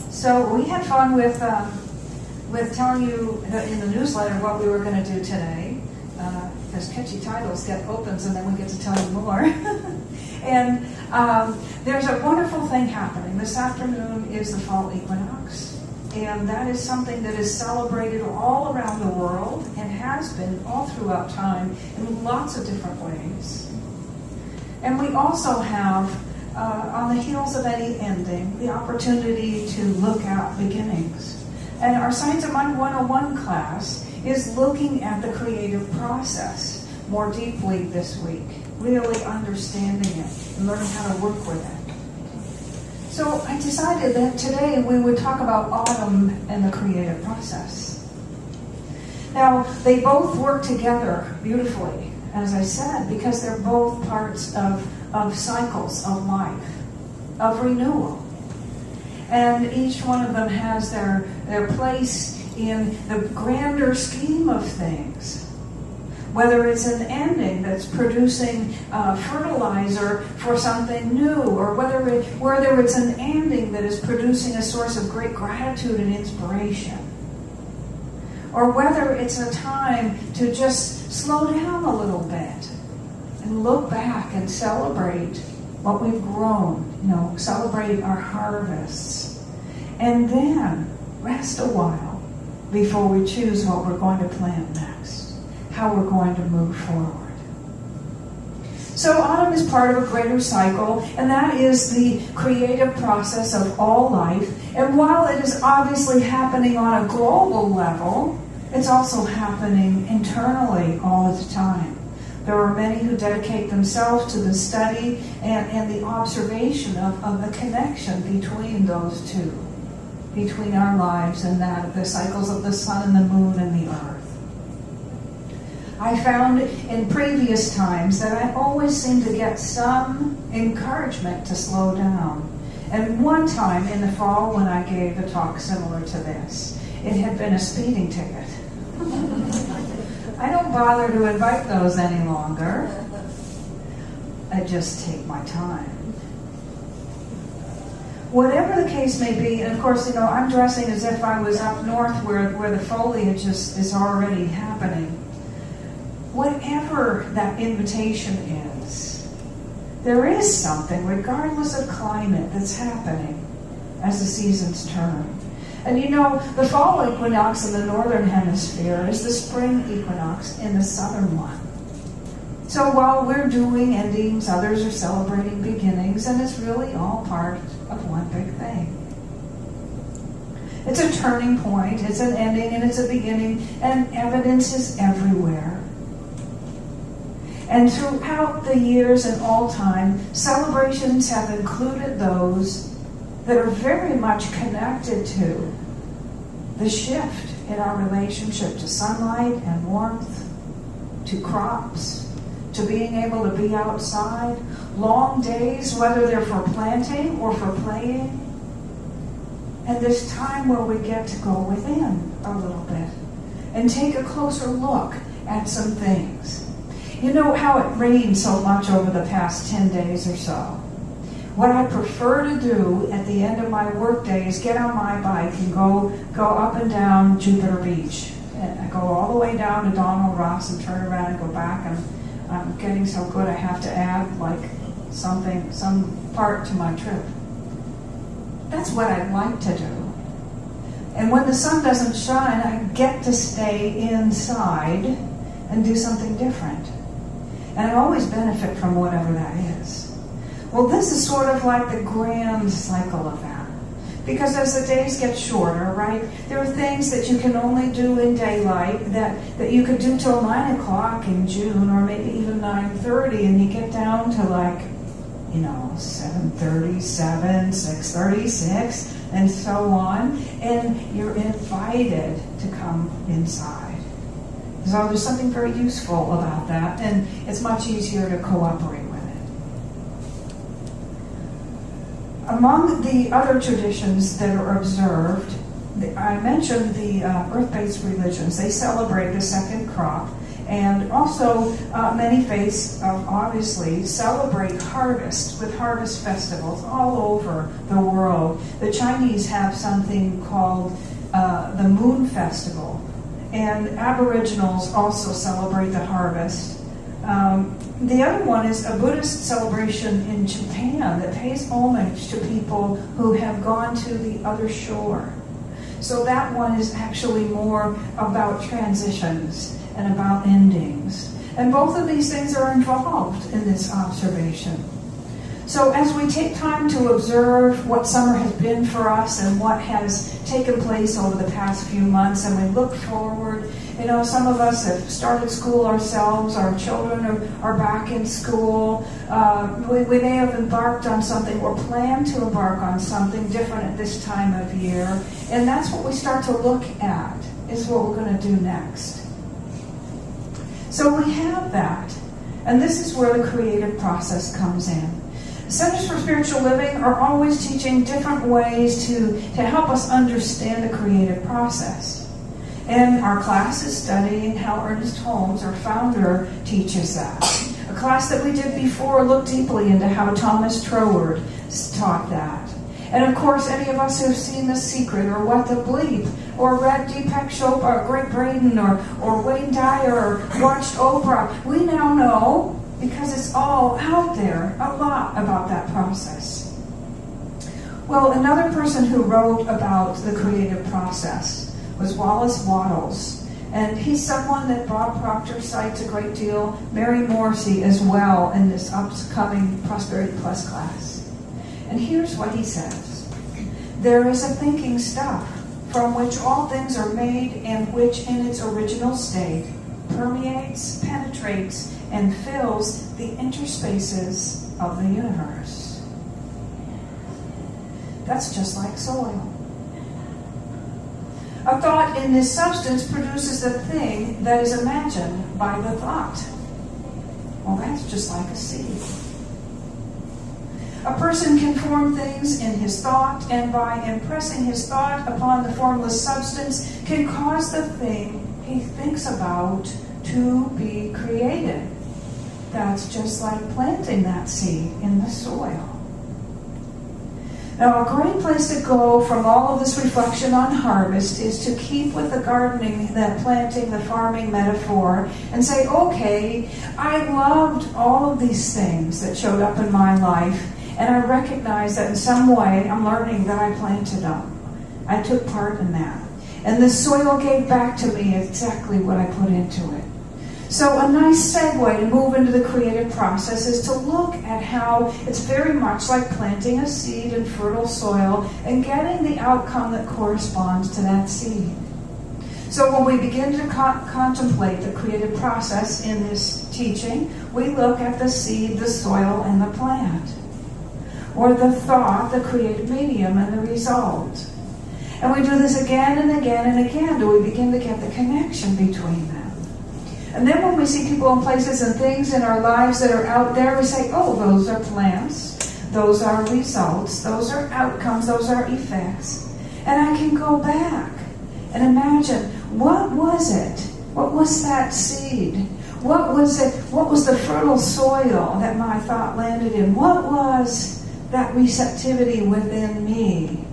So we had fun with telling you in the newsletter what we were going to do today. Because catchy titles get opens and then we get to tell you more. And there's a wonderful thing happening. This afternoon is the fall equinox. And that is something that is celebrated all around the world and has been all throughout time in lots of different ways. And we also have, on the heels of any ending, the opportunity to look at beginnings. And our Science of Mind 101 class is looking at the creative process more deeply this week, really understanding it and learning how to work with it. So I decided that today we would talk about autumn and the creative process. Now, they both work together beautifully, as I said, because they're both parts of cycles of life, of renewal. And each one of them has their place in the grander scheme of things. Whether it's an ending that's producing fertilizer for something new, or whether it's an ending that is producing a source of great gratitude and inspiration. Or whether it's a time to just slow down a little bit and look back and celebrate what we've grown, celebrate our harvests. And then rest a while before we choose what we're going to plant next, how we're going to move forward. So autumn is part of a greater cycle, and that is the creative process of all life. And while it is obviously happening on a global level, it's also happening internally all the time. There are many who dedicate themselves to the study and the observation of the connection between those two, between our lives and that of the cycles of the sun and the moon and the earth. I found in previous times that I always seem to get some encouragement to slow down. And one time in the fall when I gave a talk similar to this, it had been a speeding ticket. I don't bother to invite those any longer. I just take my time. Whatever the case may be, and of course, I'm dressing as if I was up north where the foliage is already happening. Whatever that invitation is, there is something, regardless of climate, that's happening as the seasons turn. And the fall equinox in the northern hemisphere is the spring equinox in the southern one. So while we're doing endings, others are celebrating beginnings, and it's really all part of one big thing. It's a turning point, it's an ending, and it's a beginning, and evidence is everywhere. And throughout the years and all time, celebrations have included those that are very much connected to the shift in our relationship to sunlight and warmth, to crops, to being able to be outside, long days, whether they're for planting or for playing, and this time where we get to go within a little bit and take a closer look at some things. You know how it rained so much over the past 10 days or so? What I prefer to do at the end of my workday is get on my bike and go up and down Jupiter Beach. And I go all the way down to Donald Ross and turn around and go back, and I'm getting so good I have to add some part to my trip. That's what I like to do. And when the sun doesn't shine, I get to stay inside and do something different. And I always benefit from whatever that is. Well, this is sort of like the grand cycle of that. Because as the days get shorter, right, there are things that you can only do in daylight that you could do till 9 o'clock in June, or maybe even 9:30, and you get down to 7:37, 6:36, and so on, and you're invited to come inside. So there's something very useful about that, and it's much easier to cooperate with it. Among the other traditions that are observed, I mentioned the earth-based religions. They celebrate the second crop, And also, many faiths obviously celebrate harvest with harvest festivals all over the world. The Chinese have something called the Moon Festival, and Aboriginals also celebrate the harvest. The other one is a Buddhist celebration in Japan that pays homage to people who have gone to the other shore. So that one is actually more about transitions and about endings. And both of these things are involved in this observation. So as we take time to observe what summer has been for us and what has taken place over the past few months, and we look forward, some of us have started school ourselves, our children are back in school, we may have embarked on something or plan to embark on something different at this time of year, and that's what we start to look at, is what we're going to do next. So we have that, and this is where the creative process comes in. Centers for Spiritual Living are always teaching different ways to help us understand the creative process. And our class is studying how Ernest Holmes, our founder, teaches that. A class that we did before looked deeply into how Thomas Troward taught that. And of course, any of us who have seen The Secret or What the Bleep, or read Deepak Chopra, or Greg Braden, or Wayne Dyer, or watched Oprah, we now know, because it's all out there, a lot about that process. Well, another person who wrote about the creative process was Wallace Wattles. And he's someone that Bob Proctor cites a great deal, Mary Morrissey as well, in this upcoming Prosperity Plus class. And here's what he says. There is a thinking stuff from which all things are made and which in its original state permeates, penetrates, and fills the interspaces of the universe. That's just like soil. A thought in this substance produces a thing that is imagined by the thought. Well, that's just like a seed. A person can form things in his thought, and by impressing his thought upon the formless substance, can cause the thing he thinks about to be created. That's just like planting that seed in the soil. Now, a great place to go from all of this reflection on harvest is to keep with the gardening, the planting, the farming metaphor, and say, okay, I loved all of these things that showed up in my life, and I recognize that in some way I'm learning that I planted them. I took part in that. And the soil gave back to me exactly what I put into it. So a nice segue to move into the creative process is to look at how it's very much like planting a seed in fertile soil and getting the outcome that corresponds to that seed. So when we begin to contemplate the creative process in this teaching, we look at the seed, the soil, and the plant. Or the thought, the creative medium, and the result. And we do this again and again and again till we begin to get the connection between them. And then when we see people and places and things in our lives that are out there, we say, oh, those are plants, those are results, those are outcomes, those are effects. And I can go back and imagine, what was it? What was that seed? What was it? What was the fertile soil that my thought landed in? What was that receptivity within me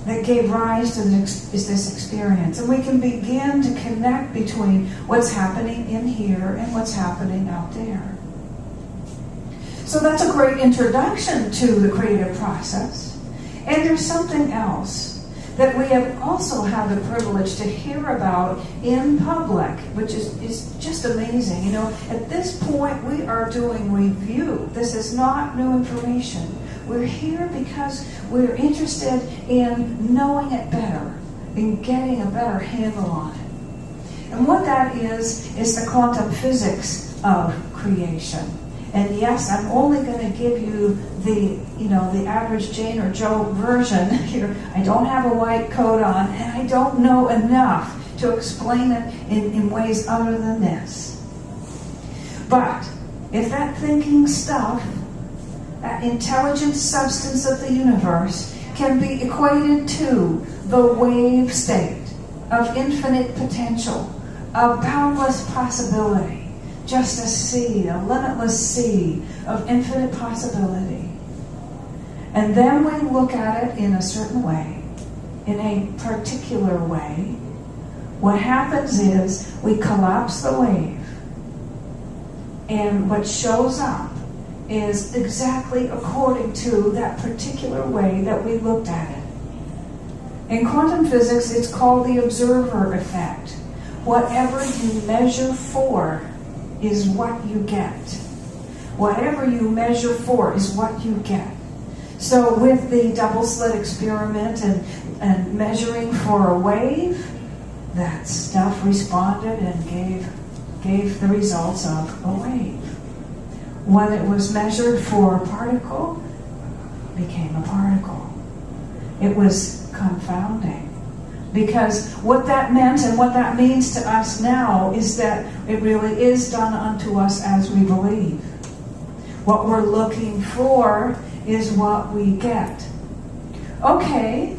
that gave rise to this experience? And we can begin to connect between what's happening in here and what's happening out there. So that's a great introduction to the creative process. And there's something else that we have also had the privilege to hear about in public, which is just amazing. You know, at this point we are doing review. This is not new information. We're here because we're interested in knowing it better, in getting a better handle on it. And what that is the quantum physics of creation. And yes, I'm only going to give you the average Jane or Joe version here. I don't have a white coat on, and I don't know enough to explain it in ways other than this. But if that thinking stuff, that intelligent substance of the universe, can be equated to the wave state of infinite potential, a boundless possibility, just a sea, a limitless sea of infinite possibility. And then we look at it in a certain way, in a particular way. What happens is we collapse the wave, and what shows up is exactly according to that particular way that we looked at it. In quantum physics, it's called the observer effect. Whatever you measure for is what you get. Whatever you measure for is what you get. So with the double slit experiment and measuring for a wave, that stuff responded and gave the results of a wave. When it was measured for a particle, it became a particle. It was confounding. Because what that meant and what that means to us now is that it really is done unto us as we believe. What we're looking for is what we get. Okay,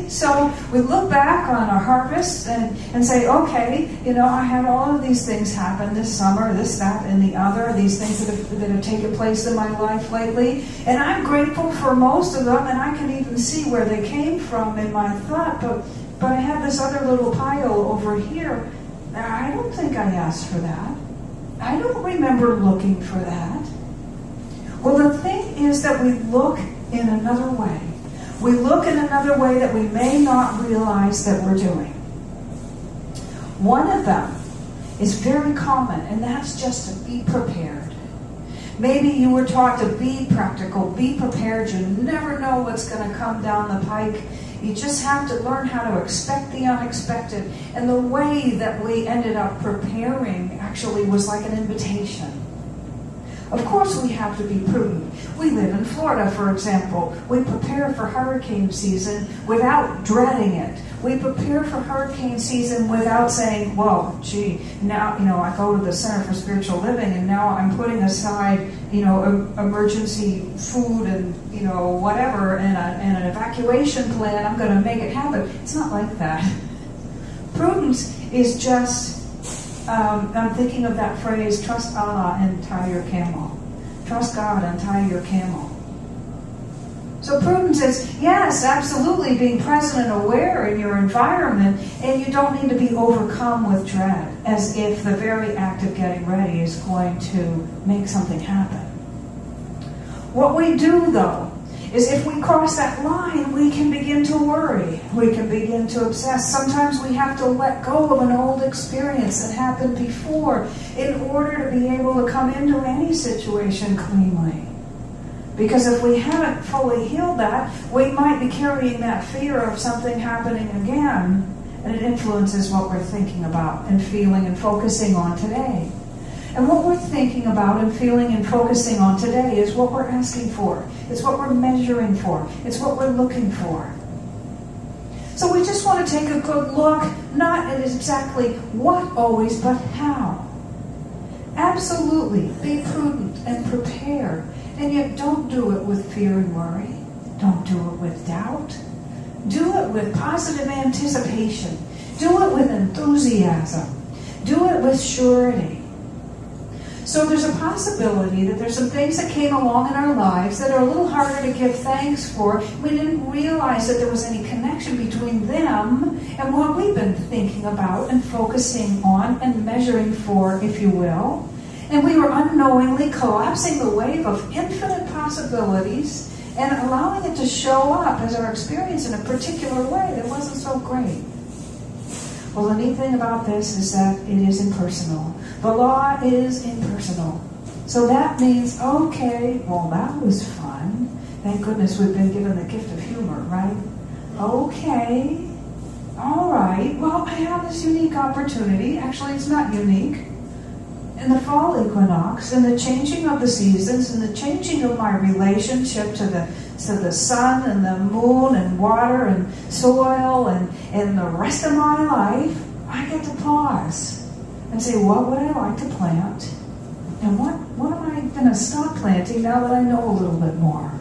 so we look back on our harvest and say, okay, I had all of these things happen this summer, this, that, and the other, these things that have taken place in my life lately, and I'm grateful for most of them, and I can even see where they came from in my thought, but I have this other little pile over here. I don't think I asked for that. I don't remember looking for that. Well, the thing is that we look in another way. We look in another way that we may not realize that we're doing. One of them is very common, and that's just to be prepared. Maybe you were taught to be practical, be prepared. You never know what's going to come down the pike. You just have to learn how to expect the unexpected. And the way that we ended up preparing actually was like an invitation. Of course we have to be prudent. We live in Florida, for example. We prepare for hurricane season without dreading it. We prepare for hurricane season without saying, well, gee, now, I go to the Center for Spiritual Living and now I'm putting aside, emergency food and, whatever, and an evacuation plan. I'm going to make it happen. It's not like that. Prudence is just... I'm thinking of that phrase, trust Allah and tie your camel. Trust God and tie your camel. So prudence is, yes, absolutely being present and aware in your environment, and you don't need to be overcome with dread, as if the very act of getting ready is going to make something happen. What we do, though, is if we cross that line, we can begin to worry. We can begin to obsess. Sometimes we have to let go of an old experience that happened before in order to be able to come into any situation cleanly. Because if we haven't fully healed that, we might be carrying that fear of something happening again, and it influences what we're thinking about and feeling and focusing on today. And what we're thinking about and feeling and focusing on today is what we're asking for. It's what we're measuring for. It's what we're looking for. So we just want to take a good look, not at exactly what always, but how. Absolutely, be prudent and prepare. And yet don't do it with fear and worry. Don't do it with doubt. Do it with positive anticipation. Do it with enthusiasm. Do it with surety. So there's a possibility that there's some things that came along in our lives that are a little harder to give thanks for. We didn't realize that there was any connection between them and what we've been thinking about and focusing on and measuring for, if you will. And we were unknowingly collapsing the wave of infinite possibilities and allowing it to show up as our experience in a particular way that wasn't so great. Well, the neat thing about this is that it is impersonal. The law is impersonal. So that means, okay, well, that was fun. Thank goodness we've been given the gift of humor, right? Okay, all right. Well, I have this unique opportunity. Actually, it's not unique. In the fall equinox, in the changing of the seasons, in the changing of my relationship to the sun and the moon and water and soil and the rest of my life, I get to pause and say, what would I like to plant? And what am I going to stop planting now that I know a little bit more?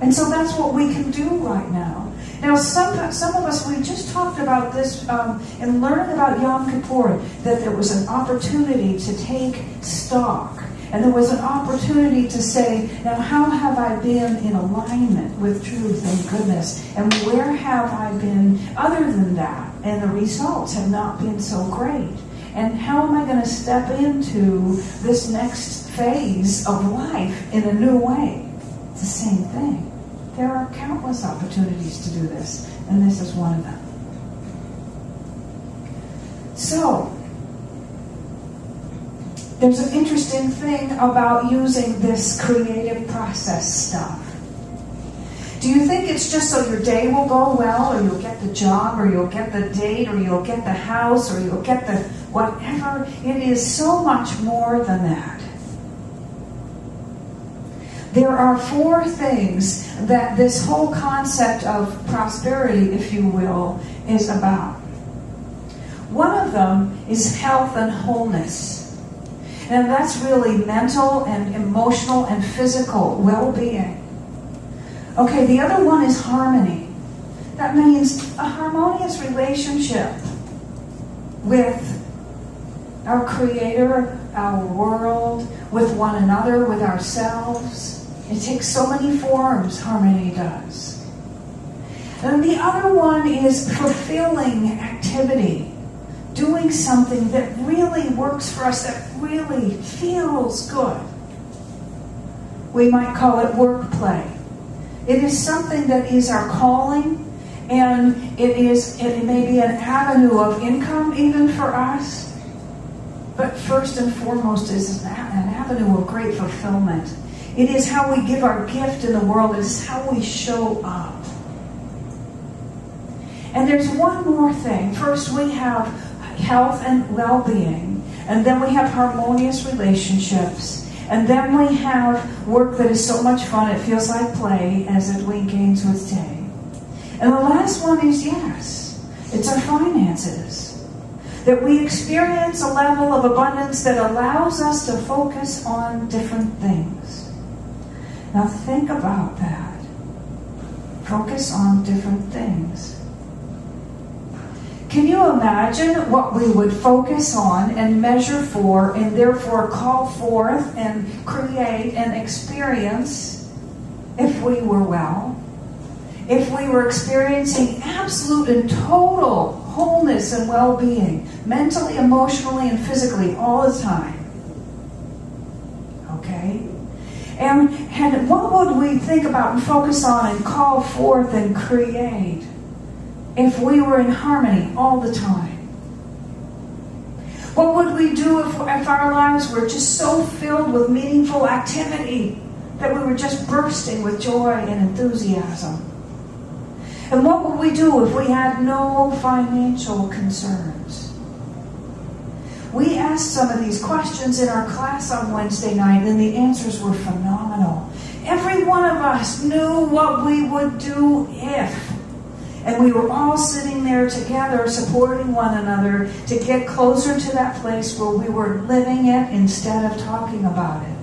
And so that's what we can do right now. Now, some of us, we just talked about this and learned about Yom Kippur, that there was an opportunity to take stock. And there was an opportunity to say, now how have I been in alignment with truth and goodness? And where have I been other than that? And the results have not been so great. And how am I going to step into this next phase of life in a new way? It's the same thing. There are countless opportunities to do this, and this is one of them. So, there's an interesting thing about using this creative process stuff. Do you think it's just so your day will go well, or you'll get the job, or you'll get the date, or you'll get the house, or you'll get the whatever? It is so much more than that. There are 4 things that this whole concept of prosperity, if you will, is about. One of them is health and wholeness. And that's really mental and emotional and physical well-being. Okay, the other one is harmony. That means a harmonious relationship with our Creator, our world, with one another, with ourselves. It takes so many forms, harmony does. And the other one is fulfilling activity. Doing something that really works for us, that really feels good. We might call it work play. It is something that is our calling, and it may be an avenue of income even for us. But first and foremost is an avenue of great fulfillment. It is how we give our gift in the world. It is how we show up. And there's one more thing. First we have health and well-being. And then we have harmonious relationships. And then we have work that is so much fun it feels like play as it gains with day. And the last one is yes. It's our finances. That we experience a level of abundance that allows us to focus on different things. Now think about that. Focus on different things. Can you imagine what we would focus on and measure for and therefore call forth and create and experience if we were well? If we were experiencing absolute and total wholeness and well-being, mentally, emotionally, and physically all the time. Okay? And what would we think about and focus on and call forth and create if we were in harmony all the time? What would we do if our lives were just so filled with meaningful activity that we were just bursting with joy and enthusiasm? And what would we do if we had no financial concerns? We asked some of these questions in our class on Wednesday night, and the answers were phenomenal. Every one of us knew what we would do if. And we were all sitting there together, supporting one another to get closer to that place where we were living it instead of talking about it.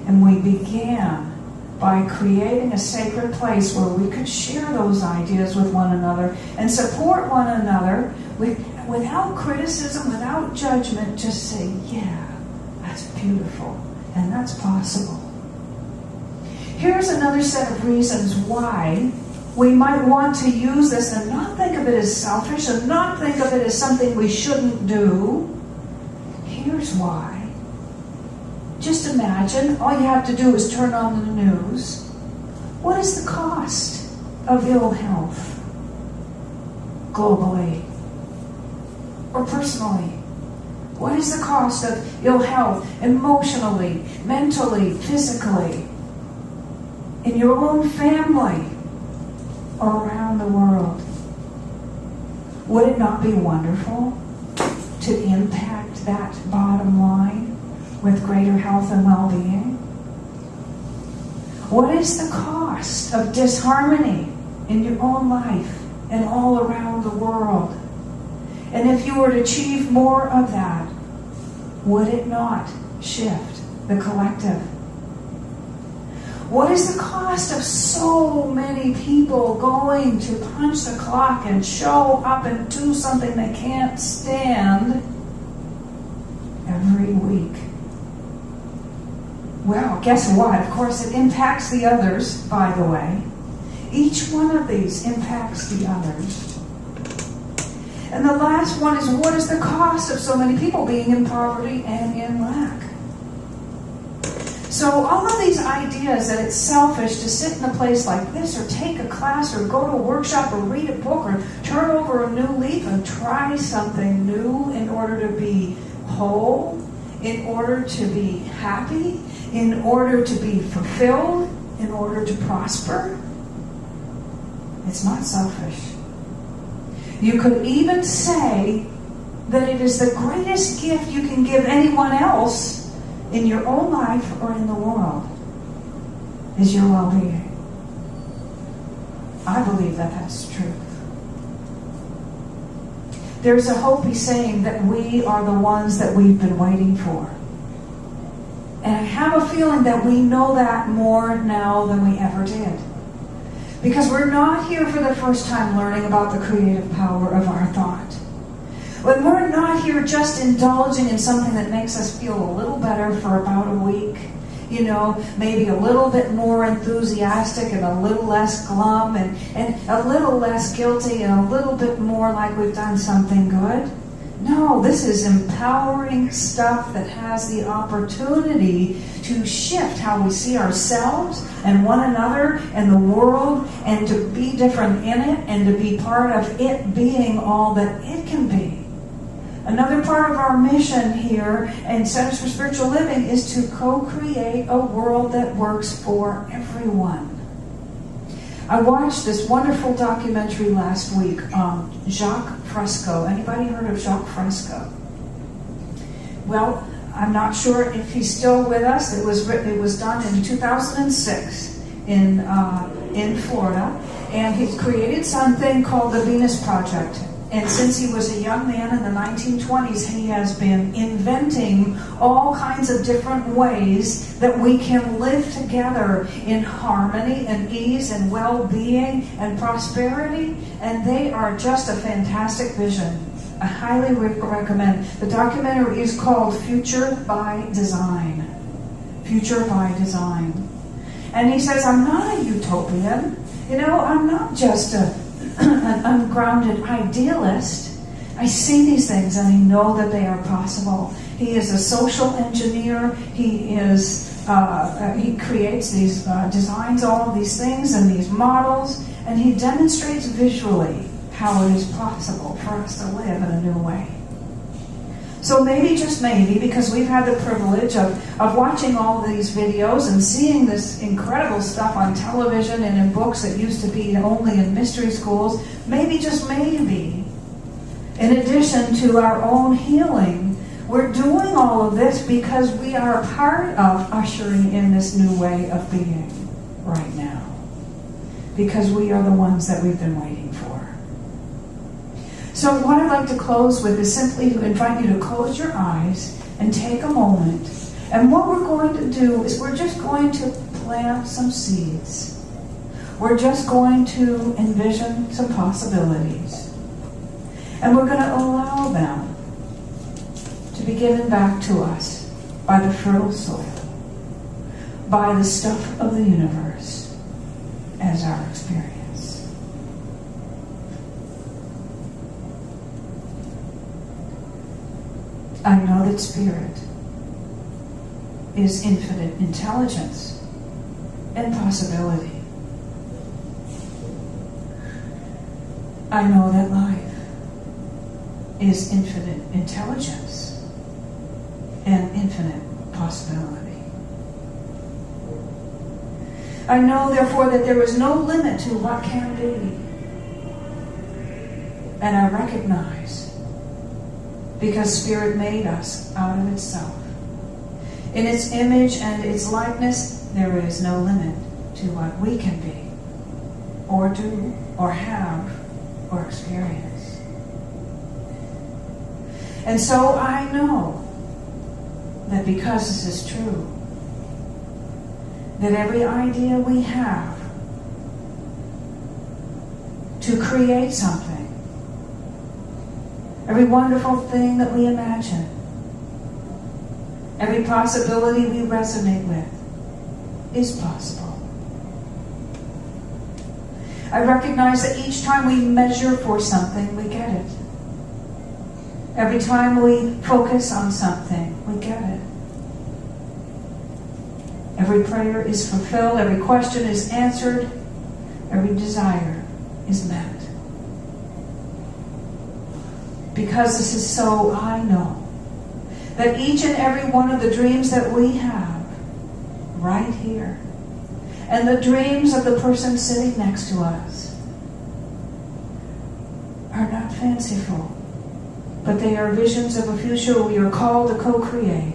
And we began by creating a sacred place where we could share those ideas with one another and support one another without criticism, without judgment. Just say, yeah, that's beautiful and that's possible. Here's another set of reasons why we might want to use this and not think of it as selfish and not think of it as something we shouldn't do. Here's why. Just imagine, all you have to do is turn on the news. What is the cost of ill health globally or personally? What is the cost of ill health emotionally, mentally, physically, in your own family or around the world? Would it not be wonderful to impact that bottom line with greater health and well-being? What is the cost of disharmony in your own life and all around the world? And if you were to achieve more of that, would it not shift the collective? What is the cost of so many people going to punch the clock and show up and do something they can't stand every week? Well, guess what? Of course, it impacts the others, by the way. Each one of these impacts the others. And the last one is, what is the cost of so many people being in poverty and in lack? So all of these ideas that it's selfish to sit in a place like this, or take a class, or go to a workshop, or read a book, or turn over a new leaf and try something new in order to be whole, in order to be happy, in order to be fulfilled, in order to prosper. It's not selfish. You could even say that it is the greatest gift you can give anyone else in your own life or in the world is your well-being. I believe that that's true. There's a Hopi saying that we are the ones that we've been waiting for. And I have a feeling that we know that more now than we ever did. Because we're not here for the first time learning about the creative power of our thought. When we're not here just indulging in something that makes us feel a little better for about a week, maybe a little bit more enthusiastic and a little less glum and a little less guilty and a little bit more like we've done something good. No, this is empowering stuff that has the opportunity to shift how we see ourselves and one another and the world, and to be different in it and to be part of it being all that it can be. Another part of our mission here in Centers for Spiritual Living is to co-create a world that works for everyone. I watched this wonderful documentary last week, Jacques Fresco. Anybody heard of Jacques Fresco? Well, I'm not sure if he's still with us. It was done in 2006 in Florida, and he created something called the Venus Project. And since he was a young man in the 1920s, he has been inventing all kinds of different ways that we can live together in harmony and ease and well-being and prosperity. And they are just a fantastic vision. I highly recommend. The documentary is called Future by Design. Future by Design. And he says, I'm not a utopian. I'm not just an ungrounded idealist. I see these things and I know that they are possible. He is a social engineer. He creates these designs, all of these things and these models, and he demonstrates visually how it is possible for us to live in a new way. So maybe, just maybe, because we've had the privilege of watching all of these videos and seeing this incredible stuff on television and in books that used to be only in mystery schools, maybe, just maybe, in addition to our own healing, we're doing all of this because we are a part of ushering in this new way of being right now. Because we are the ones that we've been waiting for. So what I'd like to close with is simply to invite you to close your eyes and take a moment. And what we're going to do is we're just going to plant some seeds. We're just going to envision some possibilities. And we're going to allow them to be given back to us by the fertile soil, by the stuff of the universe as our experience. I know that Spirit is infinite intelligence and possibility. I know that life is infinite intelligence and infinite possibility. I know, therefore, that there is no limit to what can be. And I recognize, because Spirit made us out of itself. In its image and its likeness, there is no limit to what we can be, or do, or have, or experience. And so I know that because this is true, that every idea we have to create something, every wonderful thing that we imagine, every possibility we resonate with is possible. I recognize that each time we measure for something, we get it. Every time we focus on something, we get it. Every prayer is fulfilled, every question is answered, every desire is met. Because this is so, I know that each and every one of the dreams that we have right here, and the dreams of the person sitting next to us, are not fanciful, but they are visions of a future we are called to co-create.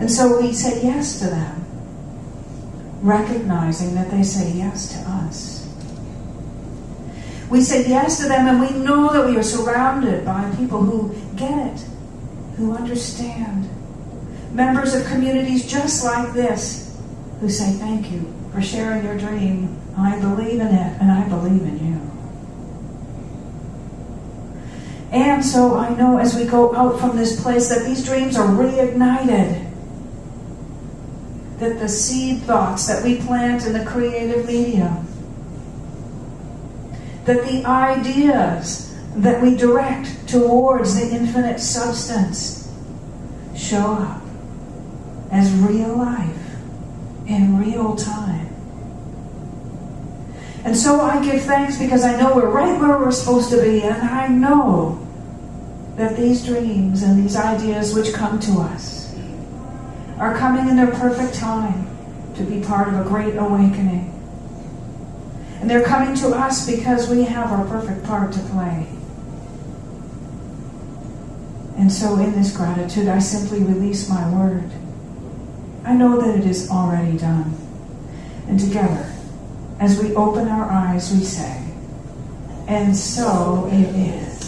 And so we say yes to them, recognizing that they say yes to us. We say yes to them, and we know that we are surrounded by people who get it, who understand. Members of communities just like this, who say thank you for sharing your dream. I believe in it, and I believe in you. And so I know as we go out from this place that these dreams are reignited. That the seed thoughts that we plant in the creative medium, that the ideas that we direct towards the infinite substance show up as real life in real time. And so I give thanks because I know we're right where we're supposed to be, and I know that these dreams and these ideas which come to us are coming in their perfect time to be part of a great awakening. And they're coming to us because we have our perfect part to play. And so in this gratitude, I simply release my word. I know that it is already done. And together, as we open our eyes, we say, and so it is.